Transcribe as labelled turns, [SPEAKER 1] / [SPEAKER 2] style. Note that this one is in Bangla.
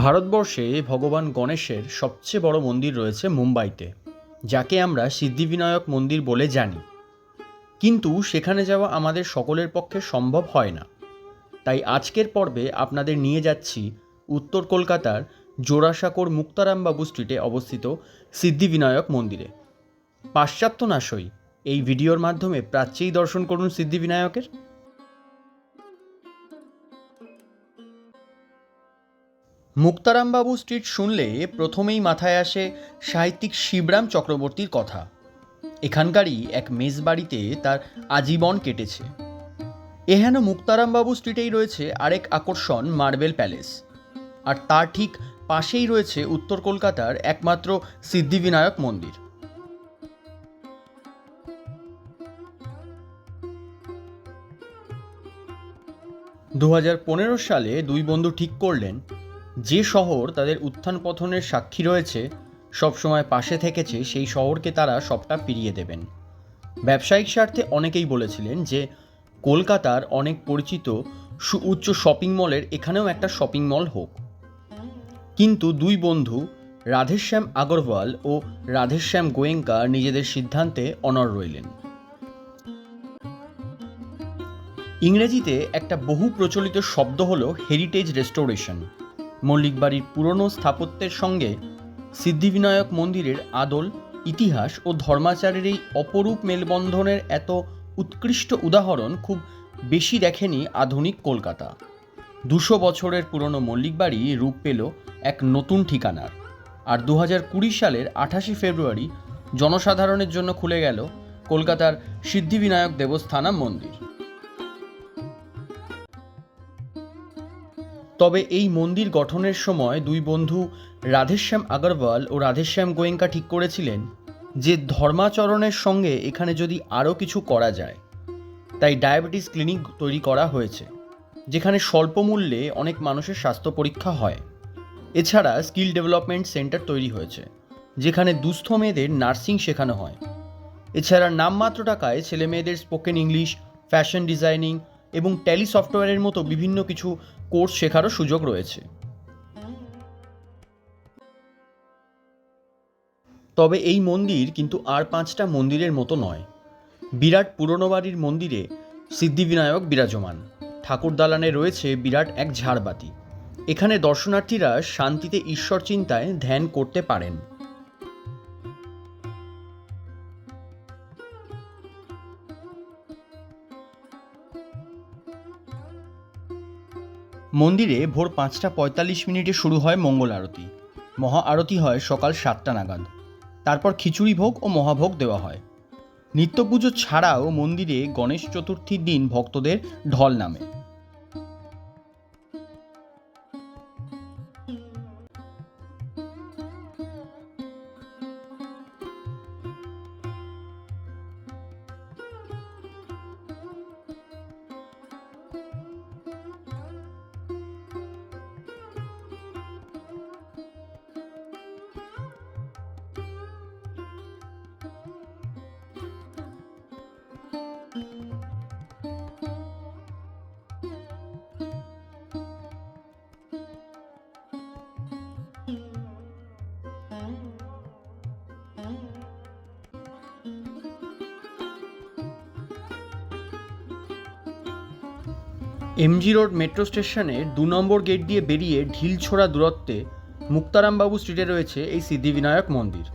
[SPEAKER 1] ভারতবর্ষে ভগবান গণেশের সবচেয়ে বড় মন্দির রয়েছে মুম্বাইতে, যাকে আমরা সিদ্ধিবিনায়ক মন্দির বলে জানি। কিন্তু সেখানে যাওয়া আমাদের সকলের পক্ষে সম্ভব হয় না। তাই আজকের পর্বে আপনাদের নিয়ে যাচ্ছি উত্তর কলকাতার জোড়াসাঁকোর মুক্তারামবাবু স্ট্রিটে অবস্থিত সিদ্ধিবিনায়ক মন্দিরে। পাশ্চাত্য নাশই এই ভিডিওর মাধ্যমে প্রাচ্যেই দর্শন করুন সিদ্ধিবিনায়কের। মুক্তারামবাবু স্ট্রিট শুনলে প্রথমেই মাথায় আসে সাহিত্যিক শিবরাম চক্রবর্তীর কথা। এখানকারই এক মেসবাড়িতে তার আজীবন কেটেছে। এহেন মুক্তারামবাবু স্ট্রিটেই রয়েছে আরেক আকর্ষণ, মার্বেল প্যালেস। আর তার ঠিক পাশেই রয়েছে উত্তর কলকাতার একমাত্র সিদ্ধিবিনায়ক মন্দির। দু সালে দুই বন্ধু ঠিক করলেন, যে শহর তাদের উত্থান পতনের সাক্ষী রয়েছে, সবসময় পাশে থেকেছে, সেই শহরকে তারা সবটা ফিরিয়ে দেবেন। ব্যবসায়িক স্বার্থে অনেকেই বলেছিলেন যে কলকাতার অনেক পরিচিত সুউচ্চ শপিং মলের এখানেও একটা শপিং মল হোক। কিন্তু দুই বন্ধু রাধেশ্যাম আগরওয়াল ও রাধেশ্যাম গোয়েঙ্কা নিজেদের সিদ্ধান্তে অনড় রইলেন। ইংরেজিতে একটা বহু প্রচলিত শব্দ হলো হেরিটেজ রেস্টোরেশন। মল্লিক বাড়ির পুরনো স্থাপত্যের সঙ্গে সিদ্ধিবিনায়ক মন্দিরের আদল, ইতিহাস ও ধর্মাচারের এই অপরূপ মেলবন্ধনের এত উৎকৃষ্ট উদাহরণ খুব বেশি দেখেনি আধুনিক কলকাতা। 200 বছরের পুরনো মল্লিক বাড়ি রূপ পেল এক নতুন ঠিকানার। আর 2020 সালের 28 ফেব্রুয়ারি জনসাধারণের জন্য খুলে গেল কলকাতার সিদ্ধিবিনায়ক দেবস্থানম মন্দির। তবে এই মন্দির গঠনের সময় দুই বন্ধু রাধেশ্যাম আগরওয়াল ও রাধেশ্যাম গোয়েঙ্কা ঠিক করেছিলেন যে ধর্মাচরণের সঙ্গে এখানে যদি আরও কিছু করা যায়। তাই ডায়াবেটিস ক্লিনিক তৈরি করা হয়েছে, যেখানে স্বল্প মূল্যে অনেক মানুষের স্বাস্থ্য পরীক্ষা হয়। এছাড়া স্কিল ডেভেলপমেন্ট সেন্টার তৈরি হয়েছে, যেখানে দুস্থ মেয়েদের নার্সিং শেখানো হয়। এছাড়া নামমাত্র টাকায় ছেলে মেয়েদের স্পোকেন ইংলিশ, ফ্যাশন ডিজাইনিং এবং ট্যালি সফটওয়্যারের মতো বিভিন্ন কিছু কোর্স শেখারও সুযোগ রয়েছে। তবে এই মন্দির কিন্তু আর 5টা মন্দিরের মতো নয়। বিরাট পুরনো বাড়ির মন্দিরে সিদ্ধিবিনায়ক বিরাজমান। ঠাকুর দালানে রয়েছে বিরাট এক ঝাড়বাতি। এখানে দর্শনার্থীরা শান্তিতে ঈশ্বর চিন্তায় ধ্যান করতে পারেন। মন্দিরে ভোর 5:45 শুরু হয় মঙ্গল আরতি। মহা আরতি হয় সকাল 7টা নাগাদ। তারপর খিচুড়ি ভোগ ও মহাভোগ দেওয়া হয়। নিত্য পুজো ছাড়াও মন্দিরে গণেশ চতুর্থীর দিন ভক্তদের ঢল নামে। এমজি রোড মেট্রো স্টেশনের 2 নম্বর গেট দিয়ে বেরিয়ে ঢিলছোড়া দূরত্বে মুক্তারামবাবু স্ট্রিটে রয়েছে এই সিদ্ধিবিনায়ক মন্দির।